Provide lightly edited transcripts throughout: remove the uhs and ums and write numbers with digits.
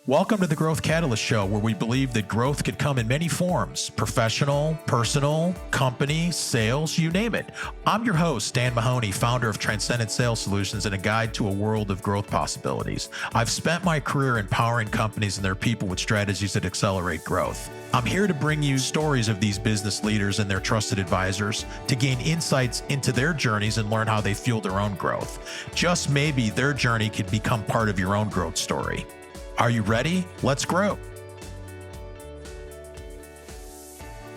Welcome to the Growth Catalyst Show, where we believe that growth could come in many forms: professional, personal, company, sales, you name it. I'm your host, Dan Mahoney, founder of Transcendent Sales Solutions and a guide to a world of growth possibilities. I've spent my career empowering companies and their people with strategies that accelerate growth. I'm here to bring you stories of these business leaders and their trusted advisors to gain insights into their journeys and learn how they fuel their own growth. Just maybe their journey could become part of your own growth story. Are you ready? Let's grow.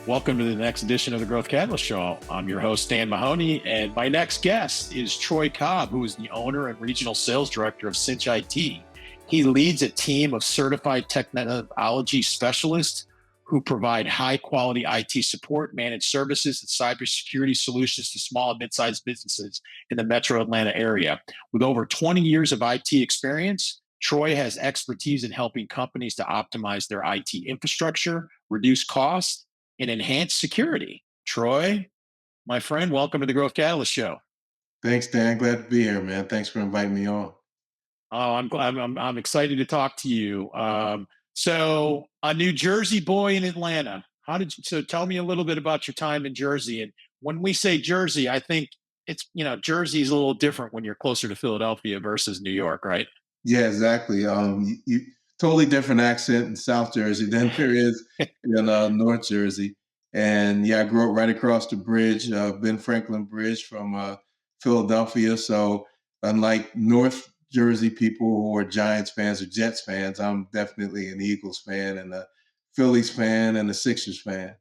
Welcome to the next edition of the Growth Catalyst Show. I'm your host, Dan Mahoney, and my next guest is Troy Cobb, who is the owner and regional sales director of Cinch IT. He leads a team of certified technology specialists who provide high-quality IT support, managed services, and cybersecurity solutions to small and mid-sized businesses in the metro Atlanta area. With over 20 years of IT experience, Troy has expertise in helping companies to optimize their IT infrastructure, reduce costs, and enhance security. Troy, my friend, welcome to the Growth Catalyst Show. Thanks, Dan. Glad to be here, man. Thanks for inviting me on. Oh, I'm glad. I'm excited to talk to you. So, a New Jersey boy in Atlanta. So tell me a little bit about your time in Jersey. And when we say Jersey, I think it's, Jersey is a little different when you're closer to Philadelphia versus New York, right? Yeah, exactly. You totally different accent in South Jersey than there is in North Jersey. And yeah, I grew up right across the bridge, Ben Franklin Bridge from Philadelphia. So unlike North Jersey people who are Giants fans or Jets fans, I'm definitely an Eagles fan and a Phillies fan and a Sixers fan.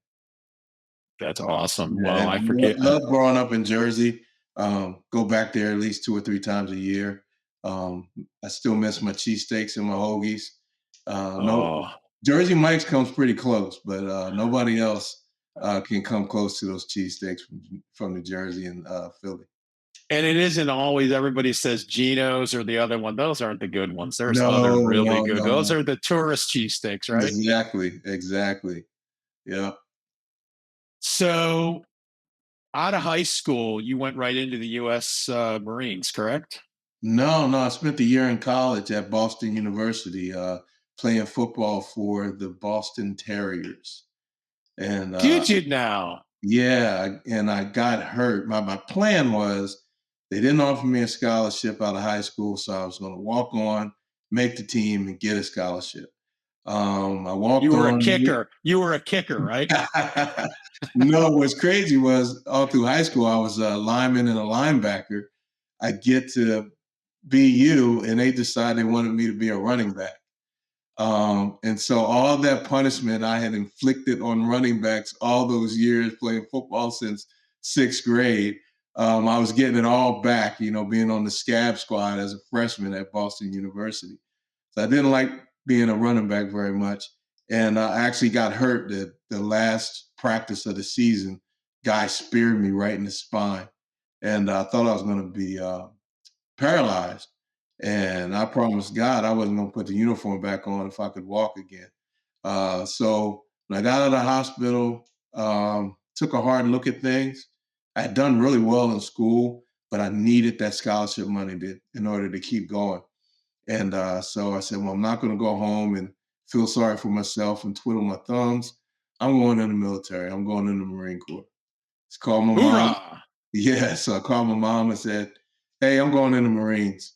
That's awesome. Yeah, Well, and I forget. love growing up in Jersey. Go back there at least 2 or 3 times a year. I still miss my cheesesteaks and my hoagies. No, Oh, Jersey Mike's comes pretty close, but nobody else can come close to those cheesesteaks from New Jersey and Philly. and it isn't always everybody says Geno's or the other one. Those aren't the good ones. There's No, other really no, good. no, Those no. are the tourist cheesesteaks, right? Exactly. Yeah. So out of high school, you went right into the U.S. Marines, correct? No, I spent the year in college at Boston University playing football for the Boston Terriers. And Did you now? yeah, and I got hurt. My plan was they didn't offer me a scholarship out of high school, so I was going to walk on, make the team, and get a scholarship. I You walked were a on. kicker. You were a kicker, right? No, what's crazy was all through high school, I was a lineman and a linebacker. I get to BU, and they decided they wanted me to be a running back. And so all that punishment I had inflicted on running backs all those years playing football since 6th grade, I was getting it all back, being on the scab squad as a freshman at Boston University. So I didn't like being a running back very much. And I actually got hurt the last practice of the season. Guy speared me right in the spine. And I thought I was going to be paralyzed. And I promised God I wasn't going to put the uniform back on if I could walk again. So when I got out of the hospital, took a hard look at things. I had done really well in school, but I needed that scholarship money in order to keep going. And so I said, well, I'm not going to go home and feel sorry for myself and twiddle my thumbs. I'm going in the military. I'm going in the Marine Corps. It's called my mom. Hoorah! Yeah, so I called my mom and said, hey, I'm going in the Marines.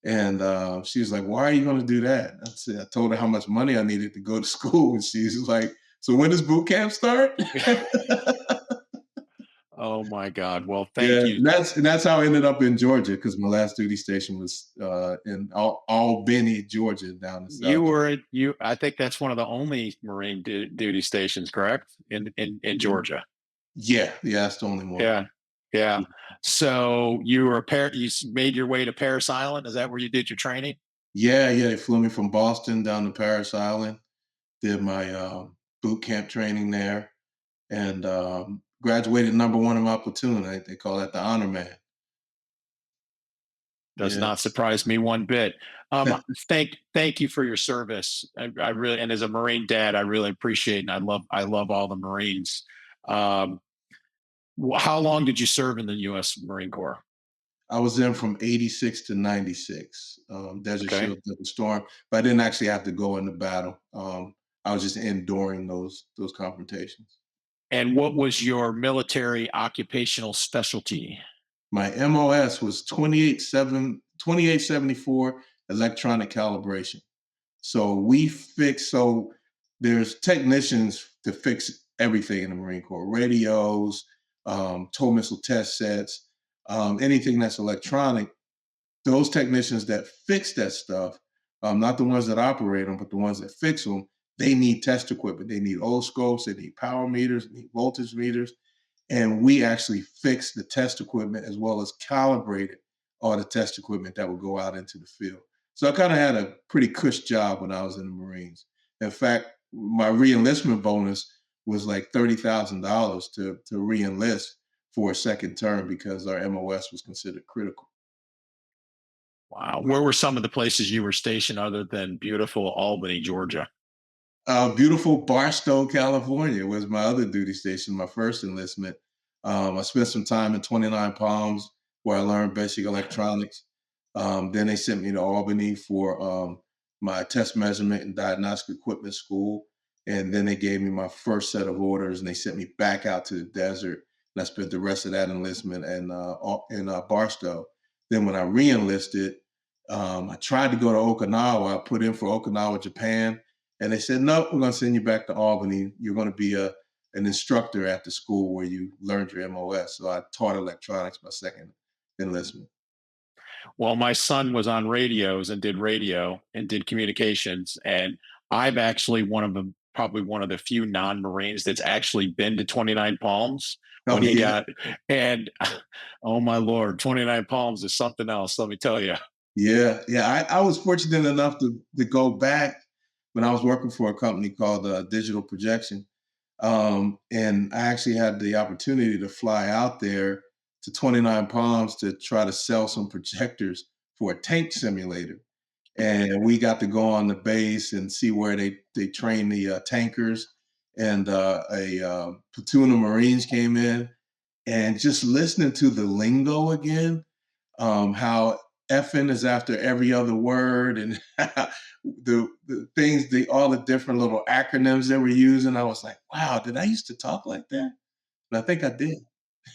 And she was like, why are you going to do that? I told her how much money I needed to go to school. And she was like, so when does boot camp start? Oh my God. Well, thank Yeah, you. and that's how I ended up in Georgia, because my last duty station was in Albany, Georgia, down the south. I think that's one of the only Marine duty stations, correct? In Georgia. Yeah, that's the only one. Yeah. Yeah. So you made your way to Parris Island. Is that where you did your training? Yeah, they flew me from Boston down to Parris Island, did my boot camp training there, and graduated #1 in my platoon. They call that the honor man. Does not surprise me one bit. Thank you for your service. I really, and as a Marine dad, I really appreciate and I love all the Marines. How long did you serve in the U.S. Marine Corps? I was in from 86 to 96, Desert Okay. Shield, Desert Storm, but I didn't actually have to go into battle. I was just enduring those confrontations. And what was your military occupational specialty? My MOS was 2874 electronic calibration. So there's technicians to fix everything in the Marine Corps: radios, tow missile test sets, anything that's electronic. Those technicians that fix that stuff, not the ones that operate them, but the ones that fix them, they need test equipment. They need oscilloscopes, they need power meters, they need voltage meters, and we actually fixed the test equipment as well as calibrated all the test equipment that would go out into the field. So I kind of had a pretty cush job when I was in the Marines. In fact, my reenlistment bonus was like $30,000 to reenlist for a second term because our MOS was considered critical. Wow. Where were some of the places you were stationed other than beautiful Albany, Georgia? Beautiful Barstow, California was my other duty station, my first enlistment. I spent some time in 29 Palms where I learned basic electronics. Then they sent me to Albany for my test measurement and diagnostic equipment school. And then they gave me my first set of orders and they sent me back out to the desert. And I spent the rest of that enlistment in Barstow. Then when I re-enlisted, I tried to go to Okinawa. I put in for Okinawa, Japan, and they said, no, we're going to send you back to Albany. You're going to be an instructor at the school where you learned your MOS. So I taught electronics my second enlistment. Well, my son was on radios and did radio and did communications. And I'm actually one of them, probably one of the few non Marines that's actually been to 29 Palms when Oh, he yeah. got, and oh my Lord, 29 Palms is something else, let me tell you. Yeah. Yeah. I was fortunate enough to go back when I was working for a company called Digital Projection. And I actually had the opportunity to fly out there to 29 Palms to try to sell some projectors for a tank simulator. And we got to go on the base and see where they train the tankers. And a platoon of Marines came in, and just listening to the lingo again, how effing is after every other word, and the things, all the different little acronyms they were using. I was like, wow, did I used to talk like that? And I think I did.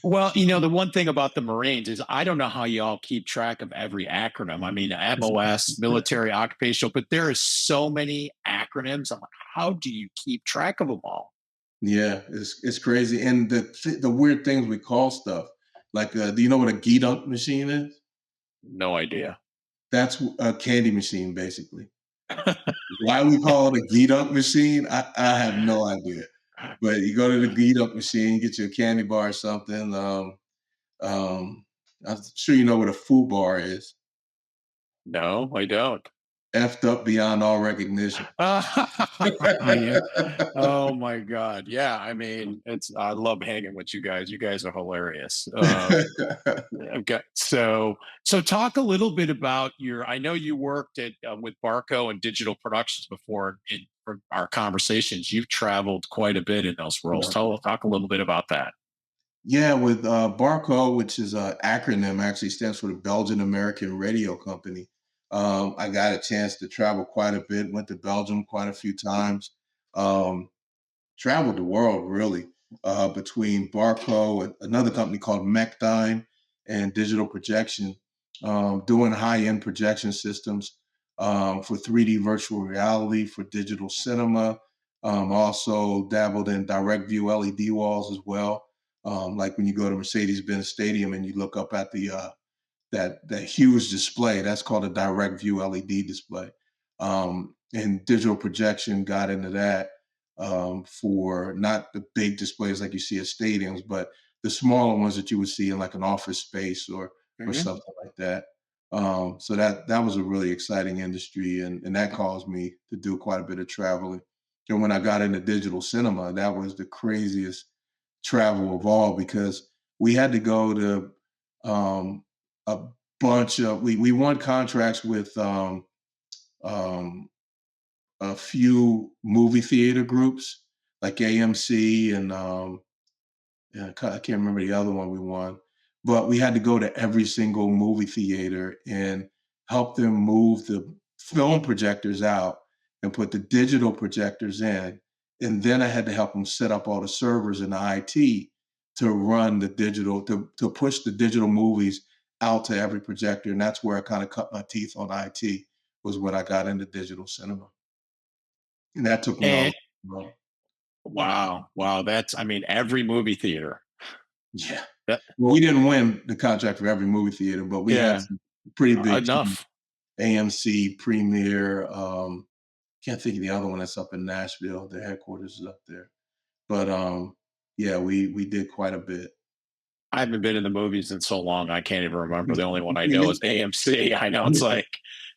Well, the one thing about the Marines is I don't know how y'all keep track of every acronym. I mean, MOS, military occupational, but there is so many acronyms. I'm like, how do you keep track of them all? Yeah, it's crazy. And the weird things we call stuff. Like, do you know what a geedunk machine is? No idea. That's a candy machine, basically. Why we call it a geedunk machine, I have no idea. But you go to the geedunk machine, get you a candy bar or something. Um, I'm sure you know what a foo bar is. No, I don't. Effed up beyond all recognition. Yeah. Oh my God. Yeah. I mean, I love hanging with you guys. You guys are hilarious. Okay. So talk a little bit about I know you worked with Barco and digital productions before for our conversations. You've traveled quite a bit in those roles. Yeah. Talk a little bit about that. Yeah, with Barco, which is an acronym, actually stands for the Belgian American Radio Company. I got a chance to travel quite a bit. Went to Belgium quite a few times. Um, Traveled the world really, between Barco and another company called Mechdyne and Digital Projection, doing high-end projection systems for 3D virtual reality, for digital cinema. Also dabbled in direct view LED walls as well. Like when you go to Mercedes-Benz Stadium and you look up at the that huge display. That's called a direct view LED display. And digital projection got into that, for not the big displays like you see at stadiums, but the smaller ones that you would see in like an office space or Mhm. something like that. So that was a really exciting industry, and that caused me to do quite a bit of traveling. And when I got into digital cinema, that was the craziest travel of all because we had to go to um, a bunch of we won contracts with um, a few movie theater groups like AMC and yeah, I can't remember the other one we won, but we had to go to every single movie theater and help them move the film projectors out and put the digital projectors in. And then I had to help them set up all the servers and the IT to run the digital, to push the digital movies out to every projector. And that's where I kind of cut my teeth on IT, was when I got into digital cinema. And that took me all And the way. wow, I mean, every movie theater. Yeah. That, Well, we didn't win the contract for every movie theater, but we had yeah, some pretty big chains. enough. AMC, Premiere, can't think of the other one that's up in Nashville. Their headquarters is up there. But yeah, we did quite a bit. I haven't been in the movies in so long. I can't even remember. The only one I Me know neither. is AMC. I know it's like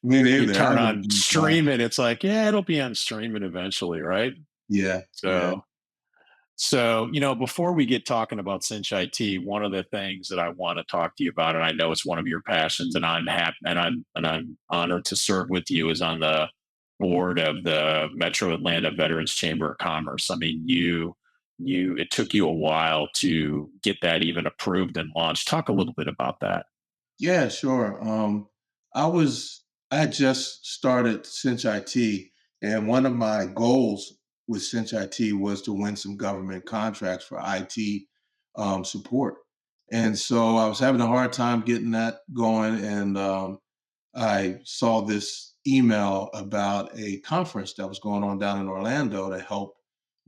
Me you neither. I turn haven't on been back. streaming. It's like, yeah, it'll be on streaming eventually, right? Yeah, yeah. So So, before we get talking about Cinch IT, one of the things that I want to talk to you about, and I know it's one of your passions, and I'm happy and I'm honored to serve with you, is on the board of the Metro Atlanta Veterans Chamber of Commerce. I mean, it took you a while to get that even approved and launched. Talk a little bit about that. Yeah, sure. I was I had just started Cinch IT, and one of my goals with Cinch IT was to win some government contracts for IT support. And so I was having a hard time getting that going, and I saw this email about a conference that was going on down in Orlando to help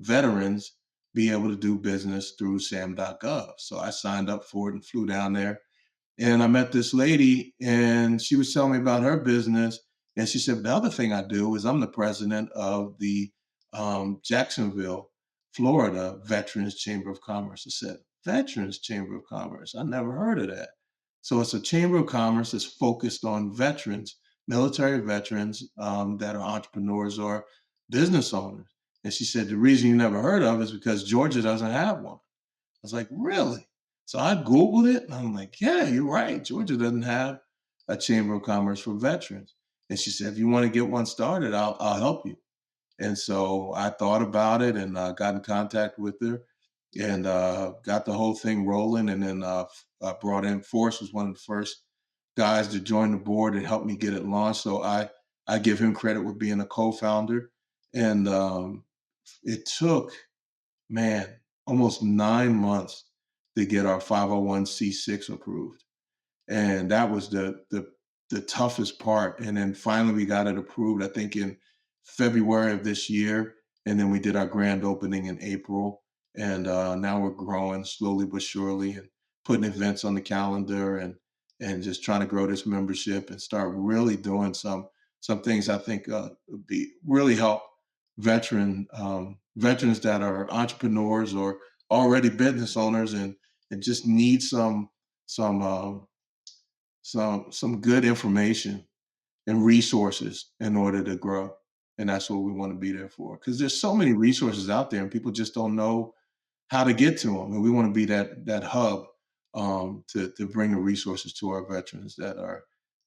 veterans be able to do business through sam.gov. So I signed up for it and flew down there, and I met this lady, and she was telling me about her business. And she said, the other thing I do is I'm the president of the Jacksonville, Florida Veterans Chamber of Commerce. I said, Veterans Chamber of Commerce? I never heard of that. So it's a chamber of commerce that's focused on veterans, military veterans that are entrepreneurs or business owners. And she said, the reason you never heard of it is because Georgia doesn't have one. I was like, really? So I Googled it and I'm like, yeah, you're right. Georgia doesn't have a chamber of commerce for veterans. And she said, if you want to get one started, I'll help you. And so I thought about it and got in contact with her and got the whole thing rolling. And then brought in Forrest, was one of the first guys to join the board and help me get it launched. So I give him credit with being a co-founder. And it took, man, almost 9 months to get our 501c6 approved. And that was the toughest part. And then finally we got it approved, I think in February of this year. And then we did our grand opening in April. And now we're growing slowly but surely and putting events on the calendar and just trying to grow this membership and start really doing some things I think would be really help veterans that are entrepreneurs or already business owners and just need some some good information and resources in order to grow. And that's what we want to be there for. Because there's so many resources out there and people just don't know how to get to them. And we want to be that hub to bring the resources to our veterans that are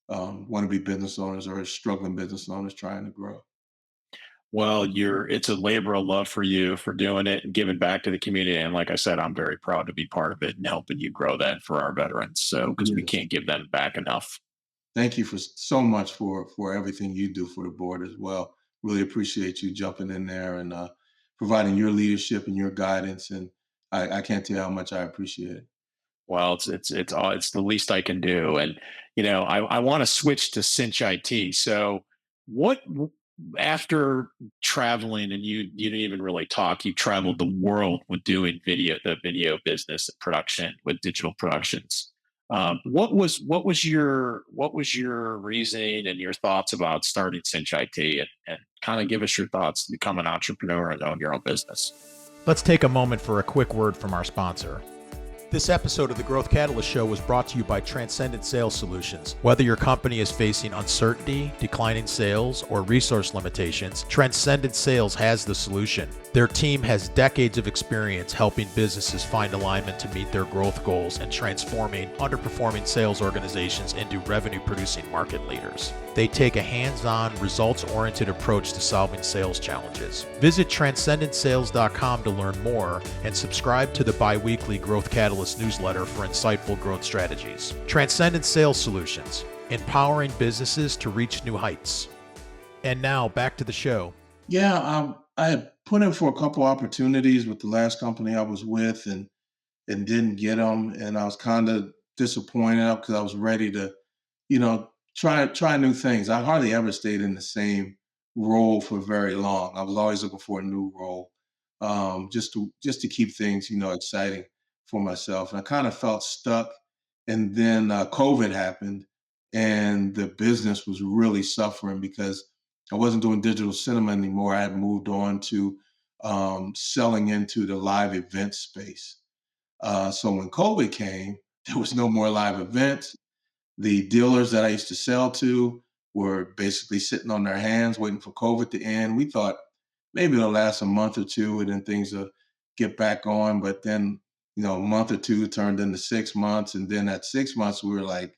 want to be business owners or struggling business owners trying to grow. Well, it's a labor of love for you for doing it and giving back to the community. And like I said, I'm very proud to be part of it and helping you grow that for our veterans. So, because we Yes. can't give them back enough. Thank you for so much for everything you do for the board as well. Really appreciate you jumping in there and providing your leadership and your guidance. And I can't tell you how much I appreciate it. Well, it's the least I can do. And, I want to switch to Cinch IT. So what, after traveling, and you didn't even really talk, you traveled the world with doing the video business and production with digital productions. What was your reasoning and your thoughts about starting Cinch IT, and kind of give us your thoughts to become an entrepreneur and own your own business? Let's take a moment for a quick word from our sponsor. This episode of the Growth Catalyst Show was brought to you by Transcendent Sales Solutions. Whether your company is facing uncertainty, declining sales, or resource limitations, Transcendent Sales has the solution. Their team has decades of experience helping businesses find alignment to meet their growth goals and transforming underperforming sales organizations into revenue-producing market leaders. They take a hands-on, results-oriented approach to solving sales challenges. Visit transcendentsales.com to learn more and subscribe to the bi-weekly Growth Catalyst Catalyst newsletter for insightful growth strategies. Transcendent Sales Solutions, empowering businesses to reach new heights. And now back to the show. Yeah, I had put in for a couple opportunities with the last company I was with, and didn't get them, and I was kind of disappointed because I was ready to, try new things. I hardly ever stayed in the same role for very long. I was always looking for a new role, just to keep things, exciting for myself. And I kind of felt stuck. And then COVID happened, and the business was really suffering because I wasn't doing digital cinema anymore. I had moved on to selling into the live event space. So when COVID came, there was no more live events. The dealers that I used to sell to were basically sitting on their hands waiting for COVID to end. We thought maybe it'll last a month or two and then things will get back on. But then, a month or two turned into 6 months. And then at 6 months, we were like,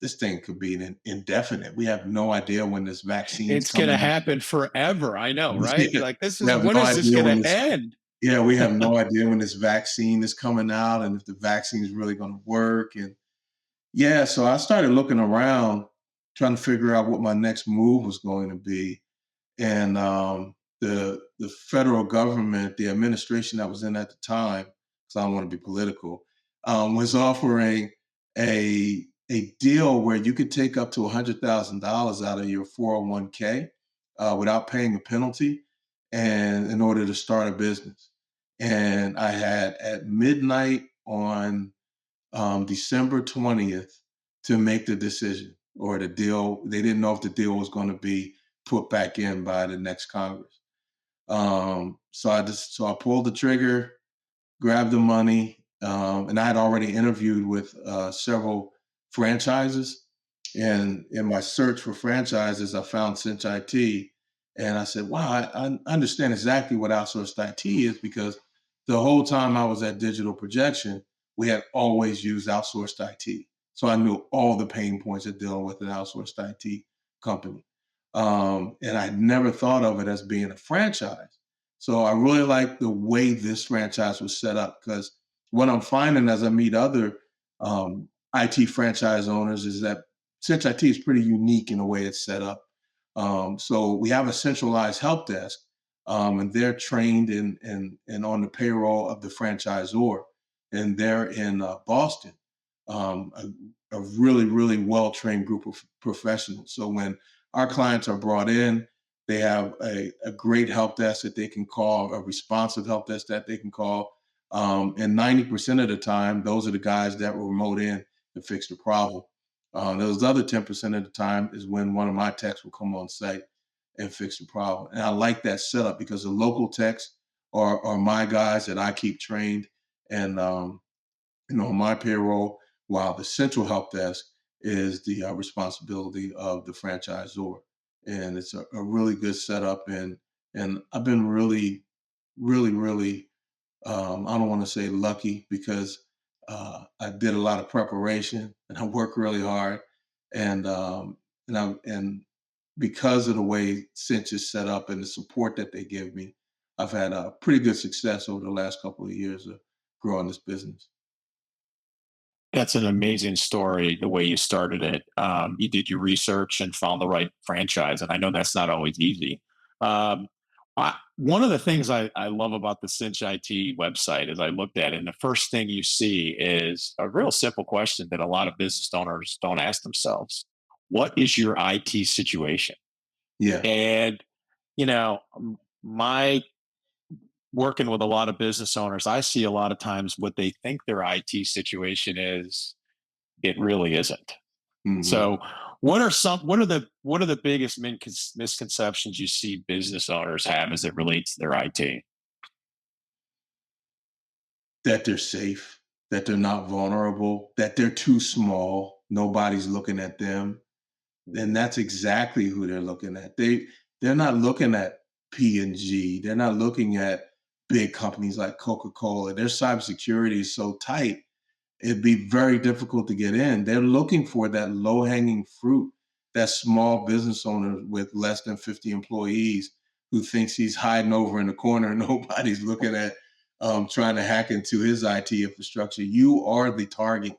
this thing could be indefinite. We have no idea when this vaccine's It's going to coming. happen forever. I know, right? Yeah, Like we have when no is this idea going when to this end? Yeah, we have no idea when this vaccine is coming out and if the vaccine is really going to work. And yeah, so I started looking around, trying to figure out what my next move was going to be. And the federal government, the administration that was in at the time, because I don't want to be political, was offering a deal where you could take up to $100,000 out of your 401k without paying a penalty, and in order to start a business. And I had at midnight on December 20th to make the decision or the deal. They didn't know if the deal was going to be put back in by the next Congress. So I pulled the trigger, grabbed the money, and I had already interviewed with several franchises. And in my search for franchises, I found Cinch IT, and I said, "Wow, I understand exactly what outsourced IT is because the whole time I was at Digital Projection, we had always used outsourced IT, so I knew all the pain points of dealing with an outsourced IT company, and I never thought of it as being a franchise." So I really like the way this franchise was set up because what I'm finding as I meet other IT franchise owners is that Cinch IT is pretty unique in the way it's set up. So we have a centralized help desk, and they're trained in on the payroll of the franchisor, and they're in Boston, a really really well trained group of professionals. So when our clients are brought in, they have a great help desk that they can call, a responsive help desk that they can call. And 90% of the time, those are the guys that will remote in and fix the problem. Those other 10% of the time is when one of my techs will come on site and fix the problem. And I like that setup because the local techs are my guys that I keep trained and on my payroll, while the central help desk is the responsibility of the franchisor. And it's a really good setup. And I've been really, really, really I don't want to say lucky because I did a lot of preparation and I worked really hard, and and because of the way Cinch is set up and the support that they give me, I've had a pretty good success over the last couple of years of growing this business. That's an amazing story, the way you started it. You did your research and found the right franchise. And I know that's not always easy. One of the things I love about the Cinch IT website is I looked at it, and the first thing you see is a real simple question that a lot of business owners don't ask themselves. What is your IT situation? Yeah. And, you know, my working with a lot of business owners, I see a lot of times what they think their IT situation is, it really isn't. Hmm. So, what are the biggest misconceptions you see business owners have as it relates to their IT? That they're safe, that they're not vulnerable, that they're too small. Nobody's looking at them. And that's exactly who they're looking at. They're not looking at P&G. They're not looking at big companies like Coca-Cola. Their cybersecurity is so tight, it'd be very difficult to get in. They're looking for that low-hanging fruit, that small business owner with less than 50 employees who thinks he's hiding over in the corner and nobody's looking at trying to hack into his IT infrastructure, you are the target.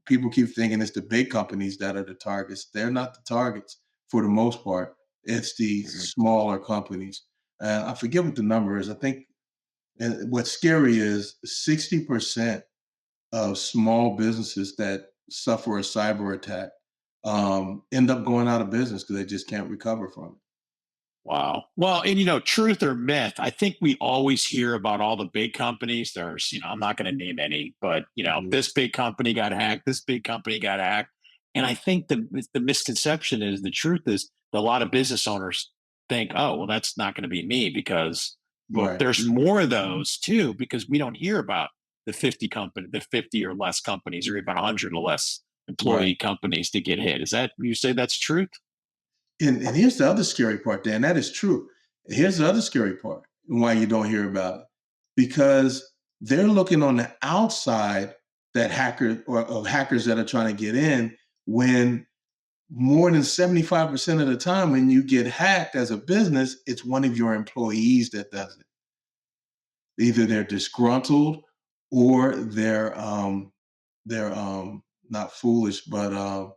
People keep thinking it's the big companies that are the targets. They're not the targets for the most part. It's the Mhm. smaller companies. I forget what the number is. I think what's scary is 60% of small businesses that suffer a cyber attack end up going out of business because they just can't recover from it. Wow. Well, and truth or myth, I think we always hear about all the big companies. There's, I'm not going to name any, but Mhm. this big company got hacked, this big company got hacked. And I think the misconception is the truth is a lot of business owners think, oh, well, that's not going to be me because well, Right, there's more of those too, because we don't hear about the 50 or less companies, or even 100 or less right. employee companies to get hit. Is that you say that's truth? And here's the other scary part, Dan. That is true. Here's the other scary part and why you don't hear about it. Because they're looking on the outside that hacker or of hackers that are trying to get in when more than 75% of the time when you get hacked as a business, it's one of your employees that does it. Either they're disgruntled or they're not foolish, but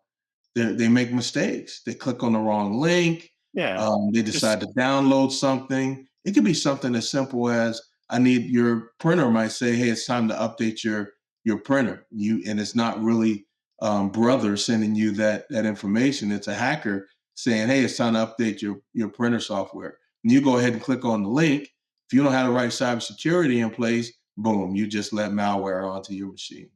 they make mistakes. They click on the wrong link. Yeah. They Just decide to download something. It could be something as simple as I need your printer might say, "Hey, it's time to update your printer." And it's not really brother sending you that information. It's a hacker saying, "Hey, it's time to update your printer software." And you go ahead and click on the link. If you don't have the right cybersecurity in place, boom, you just let malware onto your machine.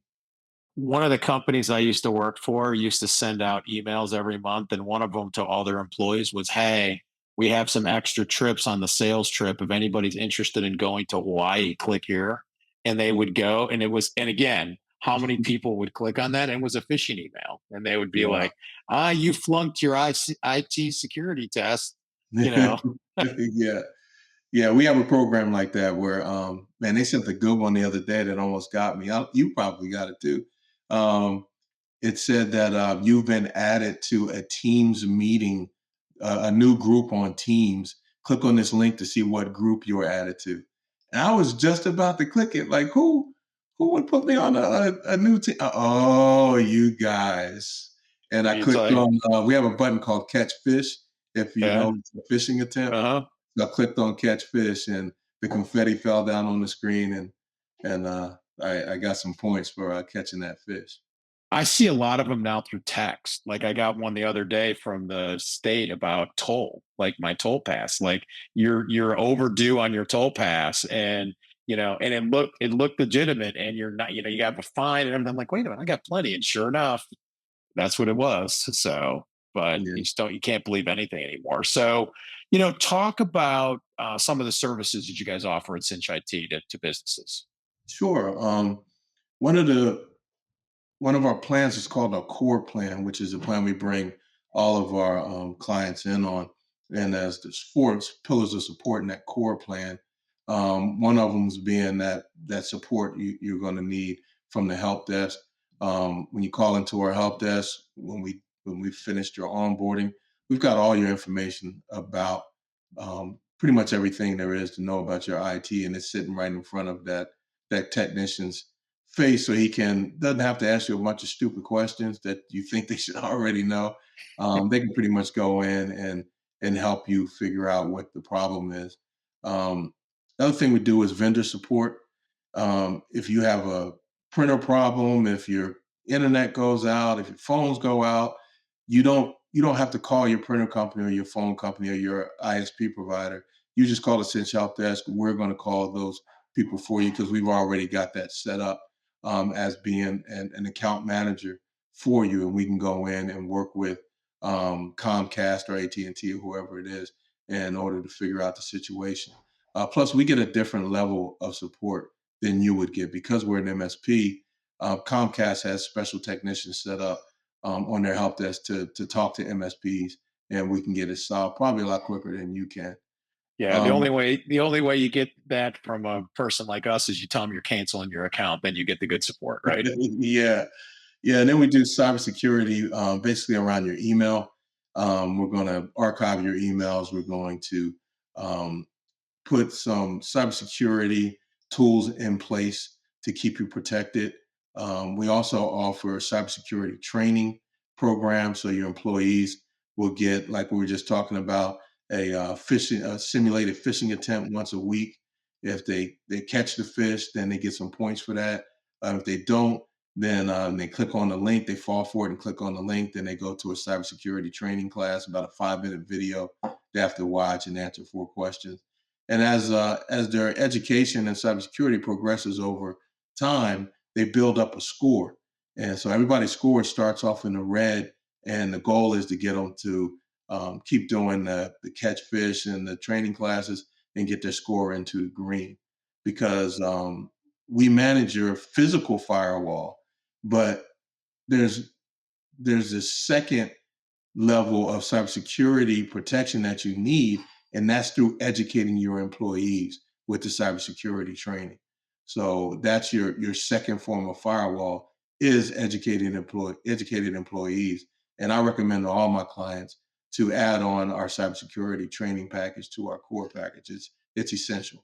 one of the companies I used to work for used to send out emails every month, and one of them to all their employees was, "Hey, we have some extra trips on the sales trip. If anybody's interested in going to Hawaii, click here." And they would go, and and again, how many people would click on that? And it was a phishing email, and they would be Wow. like, you flunked your IT security test, you know." Yeah. Yeah, we have a program like that where, man, they sent a good one the other day that almost got me. You probably got it too. Um, it said that you've been added to a Teams meeting, a new group on Teams. Click on this link to see what group you were added to. And I was just about to click it. Like, who would put me on a new team? Oh, you guys. And I It's clicked like, on. We have a button called Catch Fish. If you yeah, know it's a phishing attempt, uh-huh. so I clicked on Catch Fish, and the confetti fell down on the screen, and I got some points for catching that fish. I see a lot of them now through text. Like I got one the other day from the state about toll, like my toll pass. Like you're overdue on your toll pass, and and it looked legitimate, and you're not, you got a fine, and I'm like, wait a minute, I got plenty, and sure enough, that's what it was. So, but Yeah, you can't believe anything anymore. So, talk about some of the services that you guys offer at Cinch IT to businesses. sure. One of the one of our plans is called a core plan, which is a plan we bring all of our clients in on. And as the sports pillars of support in that core plan, one of them is being that support you're going to need from the help desk. When you call into our help desk, when we finished your onboarding, we've got all your information about pretty much everything there is to know about your IT, and it's sitting right in front of that technician's face so he can doesn't have to ask you a bunch of stupid questions that you think they should already know. They can pretty much go in and help you figure out what the problem is. The other thing we do is vendor support. If you have a printer problem, if your internet goes out, if your phones go out, you don't have to call your printer company or your phone company or your ISP provider. You just call the Cinch Help Desk. We're going to call those people for you because we've already got that set up as being an account manager for you, and we can go in and work with Comcast or AT&T or whoever it is in order to figure out the situation. Plus, we get a different level of support than you would get because we're an MSP. Comcast has special technicians set up on their help desk to talk to MSPs, and we can get it solved probably a lot quicker than you can. Yeah, the Um, only way you get that from a person like us is you tell them you're canceling your account, then you get the good support, right? yeah, yeah, and then we do cybersecurity basically around your email. We're going to archive your emails. We're going to um, put some cybersecurity tools in place to keep you protected. We also offer cybersecurity training programs, so your employees will get, like we were just talking about, a simulated phishing attempt once a week. If they catch the fish, then they get some points for that. If they don't, then they click on the link, they fall for it and click on the link. Then they go to a cybersecurity training class, about a 5-minute video they have to watch and answer 4 questions. And as their education in cybersecurity progresses over time, they build up a score. And so everybody's score starts off in the red, and the goal is to get them to keep doing the catch fish and the training classes and get their score into green. Because we manage your physical firewall, but there's there's a second level of cybersecurity protection that you need, and that's through educating your employees with the cybersecurity training. So that's your second form of firewall, is educated employees. And I recommend to all my clients to add on our cybersecurity training package to our core package. It's essential.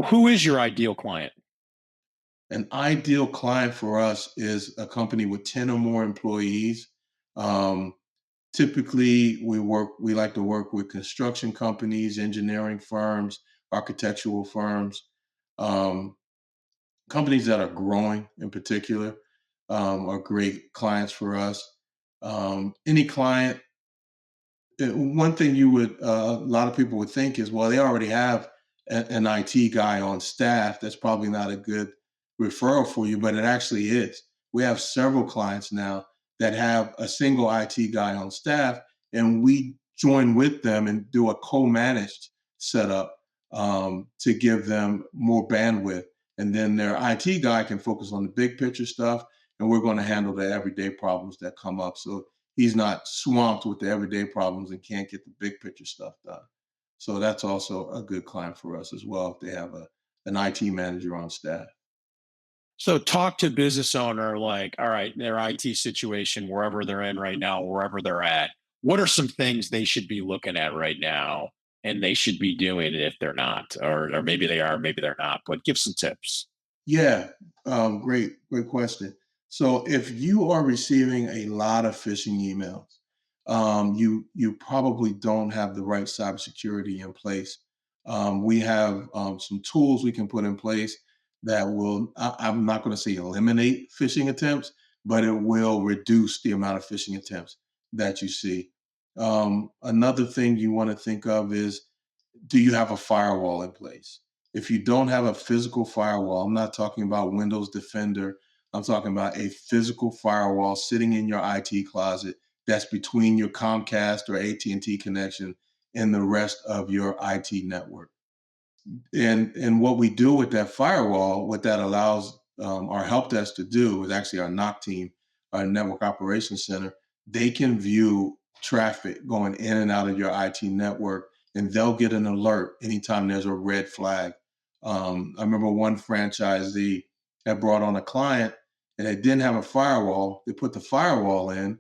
Who is your ideal client? An ideal client for us is a company with 10 or more employees. Um, Typically, we like to work with construction companies, engineering firms, architectural firms, um, companies that are growing in particular, are great clients for us. Any client, one thing a lot of people would think is, well, they already have an IT guy on staff. That's probably not a good referral for you, but it actually is. We have several clients now that have a single IT guy on staff, and we join with them and do a co-managed setup to give them more bandwidth. And then their IT guy can focus on the big picture stuff, and we're going to handle the everyday problems that come up. So he's not swamped with the everyday problems and can't get the big picture stuff done. So that's also a good client for us as well if they have an IT manager on staff. So talk to business owner like, all right, their IT situation, wherever they're in right now, wherever they're at. What are some things they should be looking at right now and they should be doing if they're not, or maybe they are, maybe they're not, but give some tips. Yeah, great question. So if you are receiving a lot of phishing emails, you probably don't have the right cybersecurity in place. We have some tools we can put in place that will, I'm not going to say eliminate phishing attempts, but it will reduce the amount of phishing attempts that you see. Another thing you want to think of is, do you have a firewall in place? If you don't have a physical firewall, I'm not talking about Windows Defender. I'm talking about a physical firewall sitting in your IT closet that's between your Comcast or AT&T connection and the rest of your IT network. And what we do with that firewall, what that allows our help desk to do, is actually our NOC team, our network operations center. They can view traffic going in and out of your IT network, and they'll get an alert anytime there's a red flag. I remember one franchisee had brought on a client and they didn't have a firewall. They put the firewall in,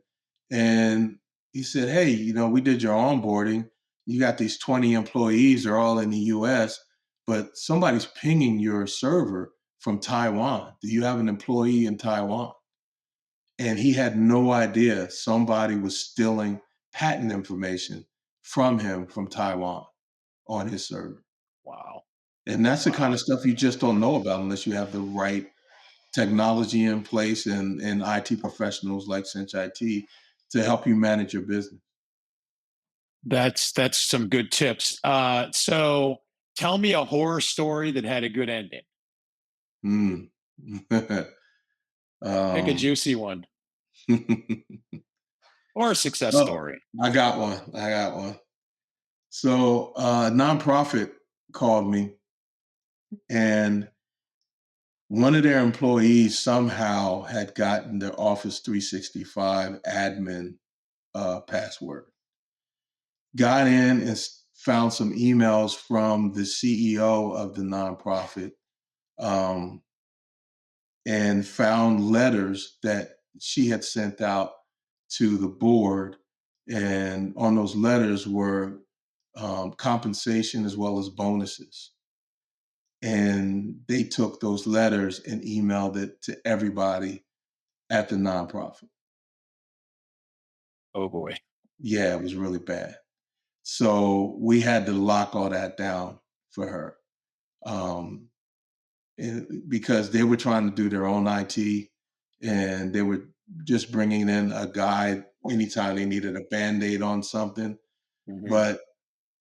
and he said, "Hey, we did your onboarding. You got these 20 employees, they're all in the US, but somebody's pinging your server from Taiwan. Do you have an employee in Taiwan?" And he had no idea somebody was stealing patent information from him from Taiwan on his server. Wow. And that's the kind Wow. of stuff you just don't know about unless you have the right technology in place and IT professionals like Cinch IT to help you manage your business. That's some good tips. So tell me a horror story that had a good ending. Mm. Pick a um, juicy one or a success oh, story. I got one. I got one. So a nonprofit called me, and one of their employees somehow had gotten their Office 365 admin password. Got in and found some emails from the CEO of the nonprofit, um, and found letters that she had sent out to the board. And on those letters were compensation as well as bonuses. And they took those letters and emailed it to everybody at the nonprofit. Oh boy. Yeah, it was really bad. So we had to lock all that down for her. Because they were trying to do their own IT, and they were just bringing in a guy anytime they needed a Band-Aid on something. Mhm. But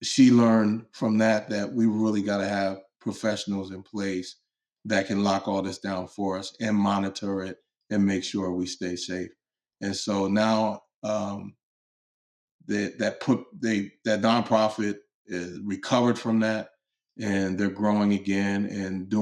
she learned from that we really got to have professionals in place that can lock all this down for us and monitor it and make sure we stay safe. And so now that nonprofit is recovered from that, and they're growing again and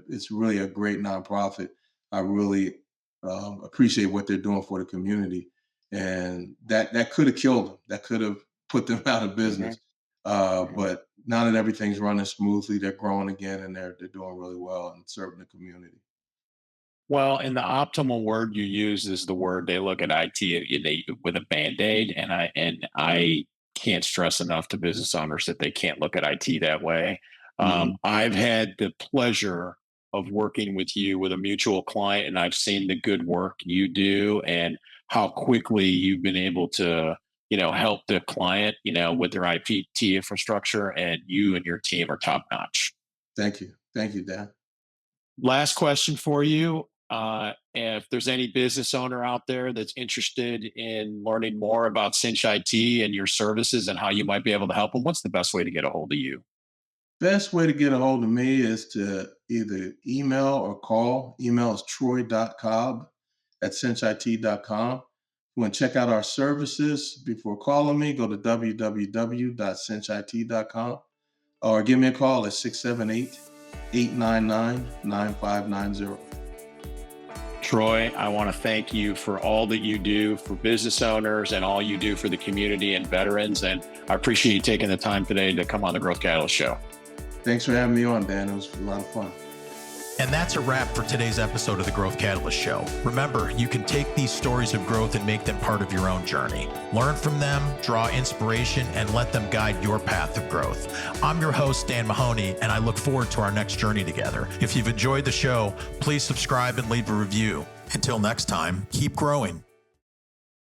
it's really a great nonprofit. I really appreciate what they're doing for the community, and that could have killed them. That could have put them out of business. But now that everything's running smoothly, they're growing again, and they're doing really well and serving the community. Well, and the optimal word you use is the word they look at IT with a Band-Aid, and I can't stress enough to business owners that they can't look at IT that way. Mhm. I've had the pleasure of working with you with a mutual client, and I've seen the good work you do and how quickly you've been able to, help the client, with their IT infrastructure, and you and your team are top notch. Thank you, Dan. Last question for you. If there's any business owner out there that's interested in learning more about Cinch IT and your services and how you might be able to help them, what's the best way to get a hold of you? Best way to get a hold of me is to either email or call. Email is troy.cobb@cinchit.com. You want to check out our services before calling me, go to www.cinchit.com or give me a call at 678-899-9590. Troy, I want to thank you for all that you do for business owners and all you do for the community and veterans. And I appreciate you taking the time today to come on the Growth Catalyst Show. Thanks for having me on, Dan. It was a lot of fun. And that's a wrap for today's episode of the Growth Catalyst Show. Remember, you can take these stories of growth and make them part of your own journey. Learn from them, draw inspiration, and let them guide your path of growth. I'm your host, Dan Mahoney, and I look forward to our next journey together. If you've enjoyed the show, please subscribe and leave a review. Until next time, keep growing.